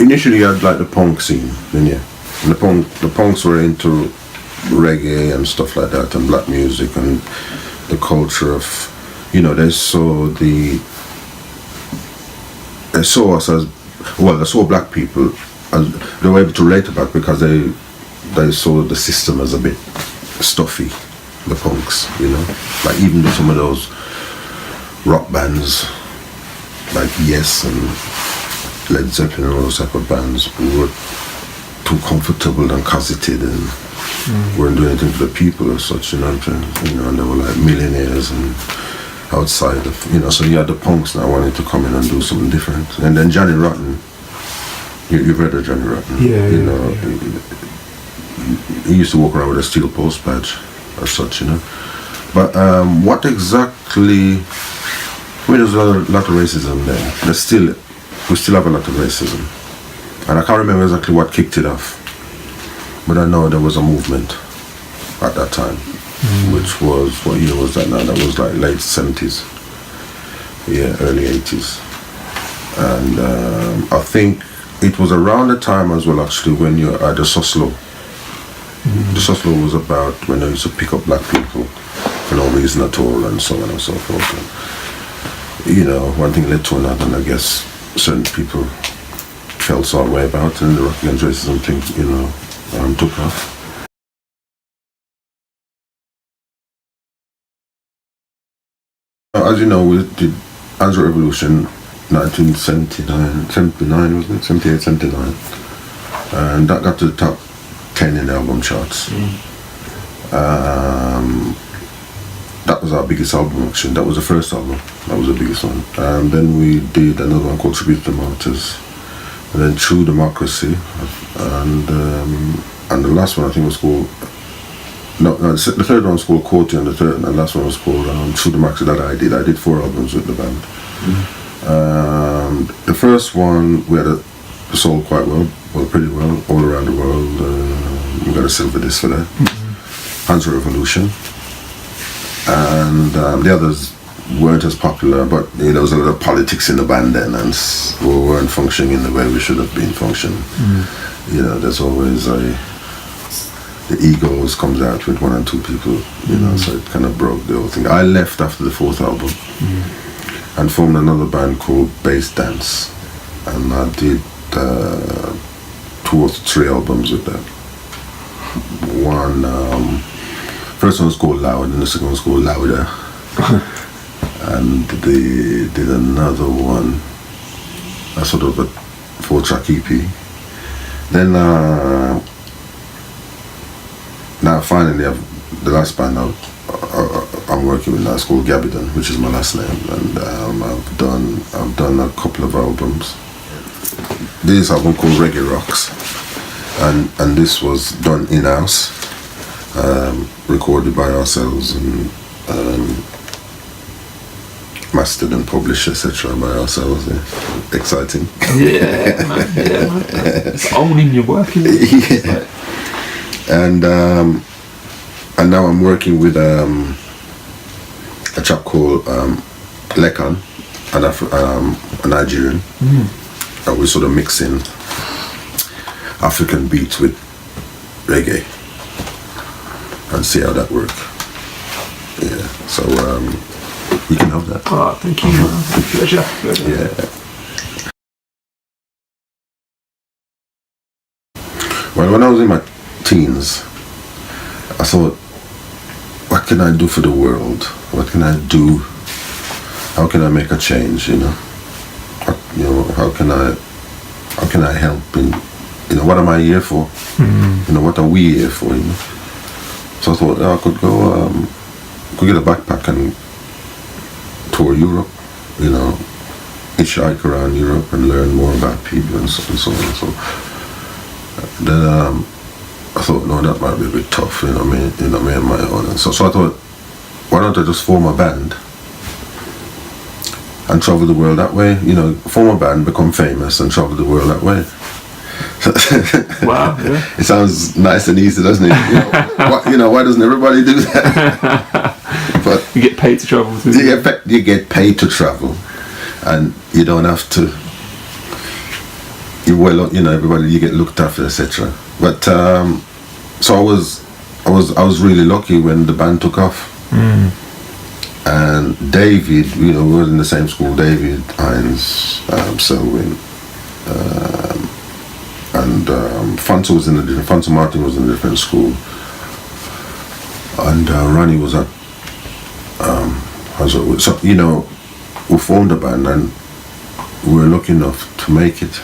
Initially, I had like the punk scene, then yeah, and the punks were into reggae and stuff like that, and black music and the culture of, you know, they saw us as, well, they saw black people as, they were able to relate to that because they saw the system as a bit stuffy, the punks, you know, like even some of those rock bands like Yes and Led Zeppelin and all those type of bands were too comfortable and cosseted and weren't doing anything for the people or such, you know what I'm saying? You know, and they were like millionaires and outside of, you know, so you had the punks now wanting to come in and do something different. And then Johnny Rotten, you've heard of Johnny Rotten? Yeah, you know, he used to walk around with a steel post badge or such, you know. But what exactly, I mean, there's a lot of racism there. We still have a lot of racism. And I can't remember exactly what kicked it off. But I know there was a movement at that time, which was, what year was that now? That was like late 70s, yeah, early 80s. And I think it was around the time as well, actually, when you had the Soslo. The Soslo was about when they used to pick up black people for no reason at all, and so on and so forth. And, you know, one thing led to another, and I guess certain people felt some way about it, and the rock against racism thing, you know, took off. As you know, we did Answer Revolution 79, wasn't it? 78, 79. And that got to the top 10 in the album charts. That was our biggest album, actually. That was the first album. That was the biggest one. And then we did another one called Tribute to the Martyrs. And then True Democracy. And the last one I think was called, no, the third one was called Quote, and the last one was called True Democracy that I did. I did 4 albums with the band. The first one we had sold quite well, pretty well, all around the world. We got a silver disc for that. Answer Revolution. And the others weren't as popular, but you know, there was a lot of politics in the band then, and we weren't functioning in the way we should have been functioning. You know, there's always the egos comes out with 1 or 2 people, you know, so it kind of broke the whole thing. I left after the 4th album and formed another band called Bass Dance, and I did 2 or 3 albums with that. One, first one was called Loud, and the second one was called Louder. And they did another one, a sort of a 4-track EP. Then now finally the last band I'm working with now is called Gabbidon, which is my last name, and I've done a couple of albums. This album called Reggae Rocks, and this was done in-house, recorded by ourselves and mastered and published, etc. by ourselves. Yeah. Exciting. Yeah, man. Yeah, man. It's owning your work, isn't it? Yeah. And now I'm working with a chap called Lekan, a Nigerian. And we're sort of mixing African beats with reggae and see how that works. Yeah, so we can have that. Oh, thank you, man. Pleasure. Yeah. Well, when I was in my teens, I thought, what can I do for the world? What can I do? How can I make a change? You know, how can I help? In, you know, what am I here for? You know, what are we here for? You know, so I thought I could go, could get a backpack and tour Europe. You know, hitchhike around Europe and learn more about people and so on. So then I thought, no, that might be a bit tough, me and my own. And so I thought, why don't I just form a band and travel the world that way? Form a band, become famous, and travel the world that way. Wow, yeah. It sounds nice and easy, doesn't it? Why doesn't everybody do that? But you get paid to travel. You get paid to travel, and you don't have to. Everybody, you get looked after, etc. But so I was really lucky when the band took off. And David, we were in the same school. David, Hines, Selwyn, and Fanta Martin was in a different school, and Ronnie was at we formed a band, and we were lucky enough to make it.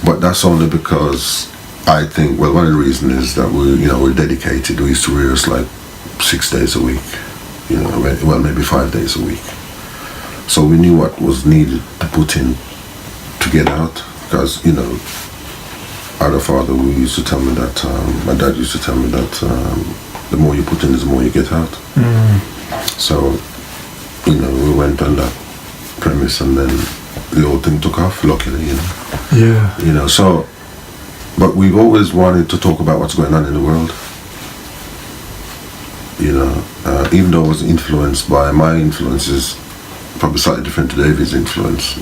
But that's only because I think, one of the reasons is that we're dedicated. We used to rehearse like 6 days a week, maybe 5 days a week. So we knew what was needed to put in to get out. Because, I had a father who used to tell me that, my dad used to tell me that the more you put in, the more you get out. So, we went on that premise, and then the whole thing took off, luckily, Yeah. So, but we've always wanted to talk about what's going on in the world. Even though I was influenced by my influences, probably slightly different to David's influence,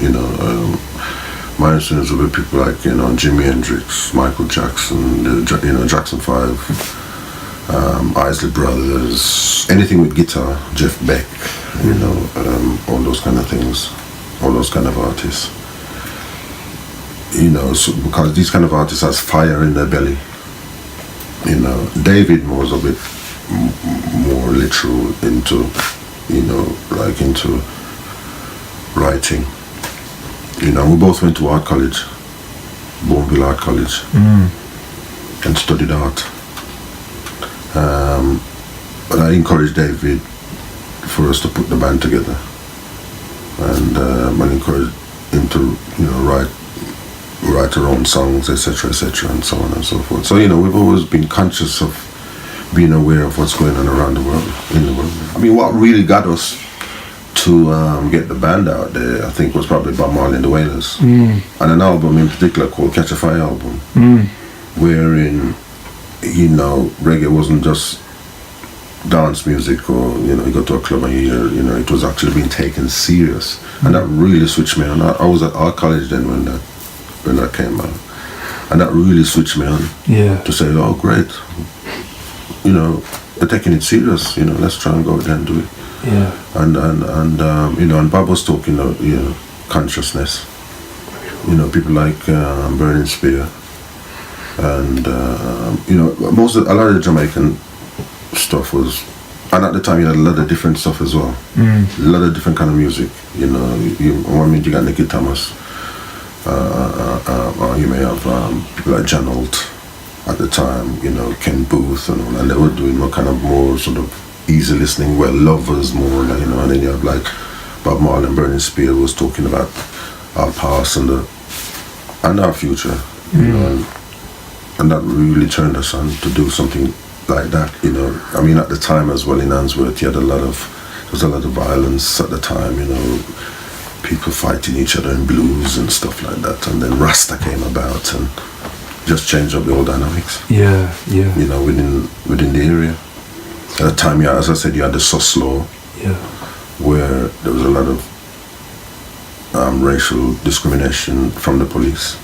my influence would be people like, Jimi Hendrix, Michael Jackson, Jackson 5, Isley Brothers, anything with guitar, Jeff Beck, all those kind of things, all those kind of artists. So because these kind of artists has fire in their belly. David was a bit more literal into, into writing. We both went to art college, Bourneville Art College, and studied art. But I encouraged David for us to put the band together, and I encouraged him to, write our own songs, etc., and so on and so forth. So we've always been conscious of being aware of what's going on around the world, in the world. I mean, what really got us to get the band out there, I think, was probably Bob Marley and the Wailers, and an album in particular called Catch a Fire album, wherein reggae wasn't just dance music, or you go to a club and you hear, it was actually being taken serious, and that really switched me on. I was at art college then when that came out, and that really switched me on. To say, oh great, they're taking it serious. Let's try and go out there and do it. And Bob was talking about consciousness. People like Burning Spear, and a lot of the Jamaican stuff was, and at the time you had a lot of different stuff as well. A lot of different kind of music. You got Nicky Thomas. You may have people like John Holt at the time. Ken Booth and all, and they were doing more sort of easy listening, lovers more, and then you have like Bob Marley and Burning Spear was talking about our past and our future, and that really turned us on to do something like that. I mean, at the time as well in Answorth, there was a lot of violence at the time. People fighting each other in blues and stuff like that, and then Rasta came about and just changed up the whole dynamics. Within the area. At the time, as I said, you had the sus law, where there was a lot of racial discrimination from the police.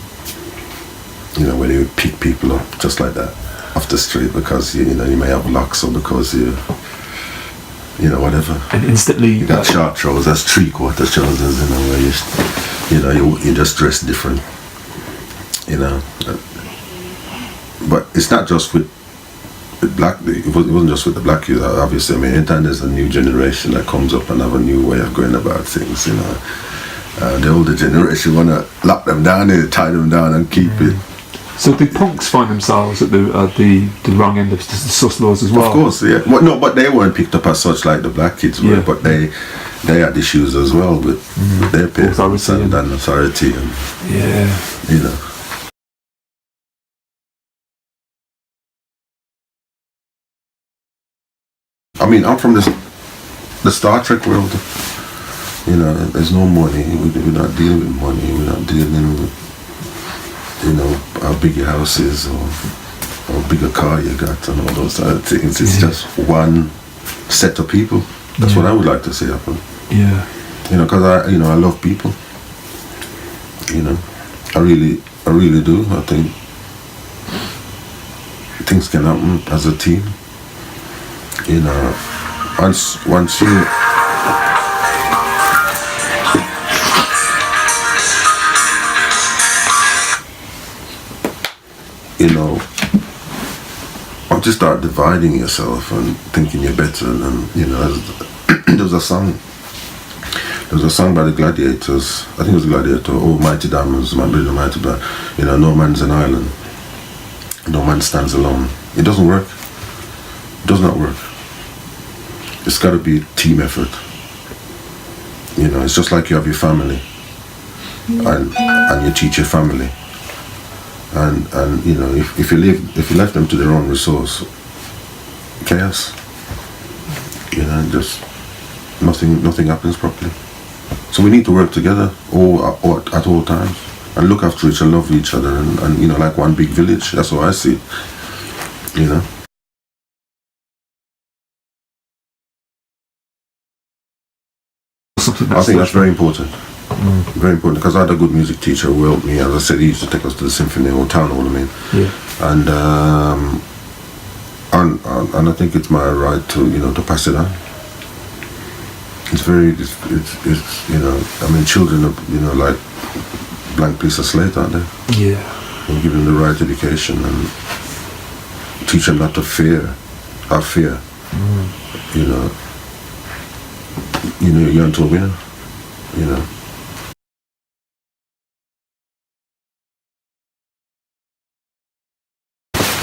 Where they would pick people up just like that off the street because you may have locks, or because whatever. And instantly you got short trousers, three-quarter trousers, where you just dress different. But it's not just with black. It wasn't just with the black youth. Obviously, I mean, anytime there's a new generation that comes up and have a new way of going about things, the older generation want to lock them down, they tie them down and keep it. So the punks find themselves at the wrong end of the sus laws as well. Of course, yeah. Well, no, but they weren't picked up as such like the black kids were. But they had issues as well with their parents and authority and I mean, I'm from the Star Trek world. You know, there's no money. We're not dealing with money. We're not dealing with, you know, how big your house is or bigger car you got and all those other things. It's just one set of people. That's what I would like to see happen. Yeah. You know, because I love people. You know, I really do. I think things can happen as a team. You know, once you know, once you start dividing yourself and thinking you're better, and you know, there was a song by the Gladiators. I think it was the Gladiator. Oh, mighty diamonds, my brother, mighty band. You know, no man's an island. No man stands alone. It doesn't work. It does not work. It's got to be a team effort. You know, it's just like you have your family, and you teach your family. And you know, if you left them to their own resource, chaos. You know, just nothing happens properly. So we need to work together at all times and look after each other, love each other, and you know, like one big village. That's how I see it. You know. I think that's very important. Very important, because I had a good music teacher who helped me. As I said, he used to take us to the symphony or town hall, I mean. Yeah. And I think it's my right to, you know, to pass it on. It's you know, I mean, children are, you know, like blank piece of slate, aren't they? Yeah. And give them the right education and teach them not to have fear. You know, you're into a winner. You know.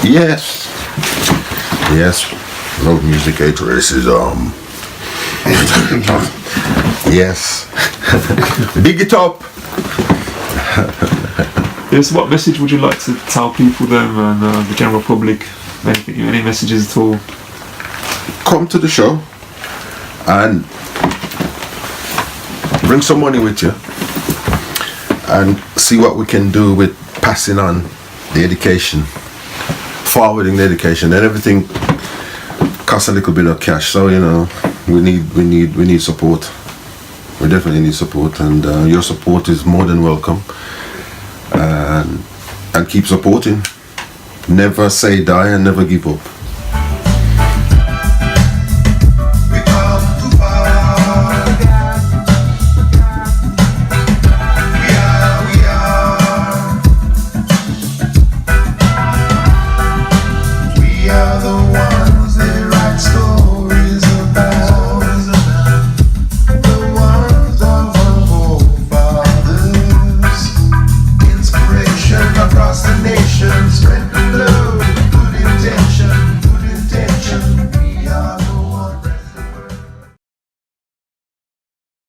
Yes, love music, hate racism. Yes, big it up. Yes, what message would you like to tell people then, and the general public? Any messages at all? Come to the show and bring some money with you and see what we can do with passing on the education, forwarding the education, and everything costs a little bit of cash. So you know, we need support. We definitely need support, and your support is more than welcome. And keep supporting. Never say die and never give up.